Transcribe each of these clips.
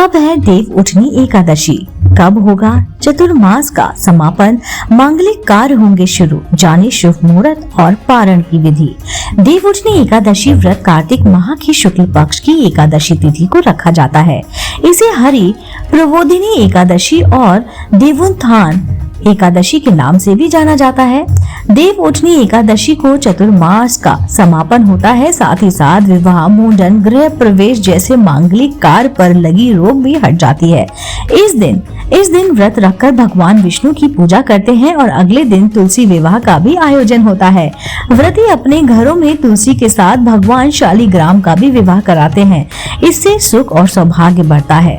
कब है देव उठनी एकादशी, कब होगा चतुर्मास का समापन, मांगलिक कार्य होंगे शुरू, जाने शुभ मुहूर्त और पारण की विधि। देव उठनी एकादशी व्रत कार्तिक माह की शुक्ल पक्ष की एकादशी तिथि को रखा जाता है। इसे हरि प्रबोधिनी एकादशी और देवोत्थान एकादशी के नाम से भी जाना जाता है। देव उठनी एकादशी को चतुर्मास का समापन होता है। साथ ही साथ विवाह, मुंडन, गृह प्रवेश जैसे मांगलिक कार्य पर लगी रोक भी हट जाती है। इस दिन व्रत रखकर भगवान विष्णु की पूजा करते हैं और अगले दिन तुलसी विवाह का भी आयोजन होता है। व्रती अपने घरों में तुलसी के साथ भगवान शालिग्राम का भी विवाह कराते हैं। इससे सुख और सौभाग्य बढ़ता है।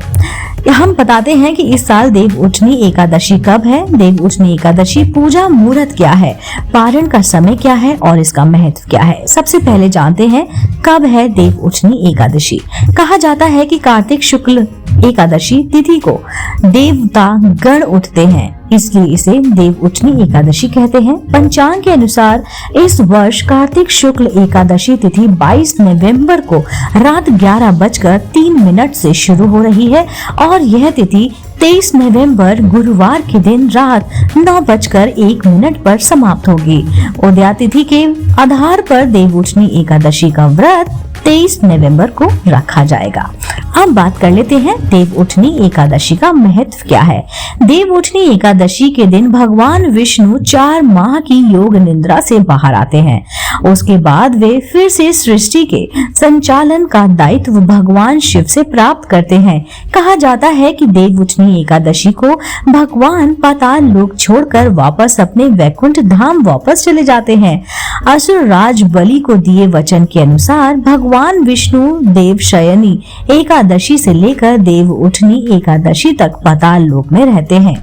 हम बताते हैं कि इस साल देव उठनी एकादशी कब है, देव उठनी एकादशी पूजा मुहूर्त क्या है, पारण का समय क्या है और इसका महत्व क्या है। सबसे पहले जानते हैं कब है देव उठनी एकादशी। कहा जाता है कि कार्तिक शुक्ल एकादशी तिथि को देवता गण उठते हैं, इसलिए इसे देव उठनी एकादशी कहते हैं। पंचांग के अनुसार इस वर्ष कार्तिक शुक्ल एकादशी तिथि 22 नवंबर को रात 11:03 से शुरू हो रही है और यह तिथि 23 नवंबर गुरुवार के दिन रात 9:01 पर समाप्त होगी। उदया तिथि के आधार पर देव उठनी एकादशी का व्रत 23 नवंबर को रखा जाएगा। अब बात कर लेते हैं देव उठनी एकादशी का महत्व क्या है। देव उठनी एकादशी के दिन भगवान विष्णु 4 माह की योग निद्रा से बाहर आते हैं। उसके बाद वे फिर से सृष्टि के संचालन का दायित्व भगवान शिव से प्राप्त करते हैं। कहा जाता है कि देव उठनी एकादशी को भगवान पाताल लोक छोड़कर वापस अपने वैकुंठ धाम वापस चले जाते हैं। असुर राज बलि को दिए वचन के अनुसार भगवान विष्णु देव शयनी एकादशी से लेकर देव उठनी एकादशी तक पाताल लोक में रहते हैं।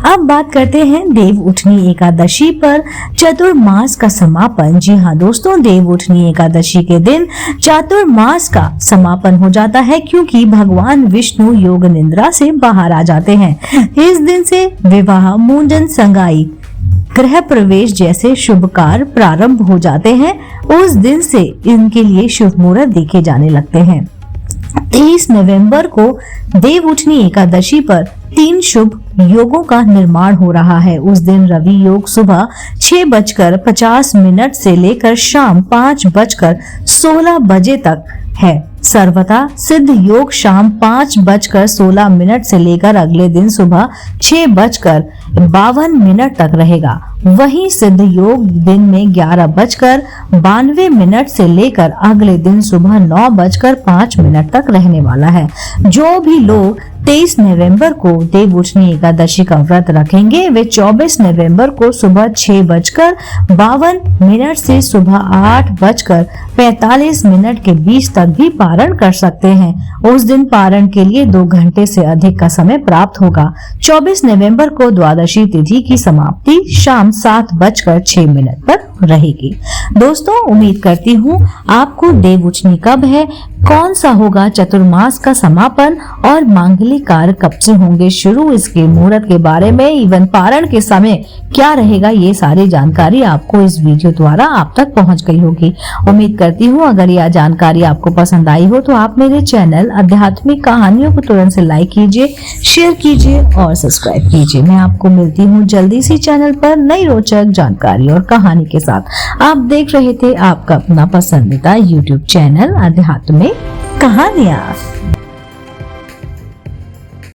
अब बात करते हैं देव उठनी एकादशी पर चतुर्मास का समापन। जी हाँ दोस्तों, देव उठनी एकादशी के दिन चातुर्मास का समापन हो जाता है क्योंकि भगवान विष्णु योग निद्रा से बाहर आ जाते हैं। इस दिन से विवाह, मुंडन, संगाई, गृह प्रवेश जैसे शुभ कार्य प्रारंभ हो जाते हैं। उस दिन से इनके लिए शुभ मुहूर्त देखे जाने लगते हैं। 23 नवंबर को देव उठनी एकादशी पर 3 शुभ योगों का निर्माण हो रहा है। उस दिन रवि योग सुबह 6:50 से लेकर शाम 5:16 बजे तक है। सर्वथा सिद्ध योग शाम 5:16 से लेकर अगले दिन सुबह 6:52 तक रहेगा। वहीं सिद्ध योग दिन में 11:92 से लेकर अगले दिन सुबह 9:05 तक रहने वाला है। जो भी लोग 23 नवंबर को देव उठनी एकादशी का व्रत रखेंगे वे 24 नवंबर को सुबह 6:52 से सुबह 8:45 के बीच तक भी पारण कर सकते हैं। उस दिन पारण के लिए 2 घंटे से अधिक का समय प्राप्त होगा। 24 नवंबर को द्वादशी तिथि की समाप्ति शाम 7:06 पर रहेगी। दोस्तों, उम्मीद करती हूँ आपको देव उठनी कब है, कौन सा होगा चतुर्मास का समापन और मांगलिक कार्य कब से होंगे शुरू, इसके मुहूर्त के बारे में, इवन पारण के समय क्या रहेगा, ये सारी जानकारी आपको इस वीडियो द्वारा आप तक पहुंच गई होगी। उम्मीद करती हूँ अगर यह जानकारी आपको पसंद आई हो तो आप मेरे चैनल आध्यात्मिक कहानियों को तुरंत से लाइक कीजिए, शेयर कीजिए और सब्सक्राइब कीजिए। मैं आपको मिलती हूँ जल्दी सी चैनल पर नई रोचक जानकारी और कहानी के साथ। आप देख रहे थे आपका अपना पसंदीदा YouTube चैनल आध्यात्मिक कहानियाँ।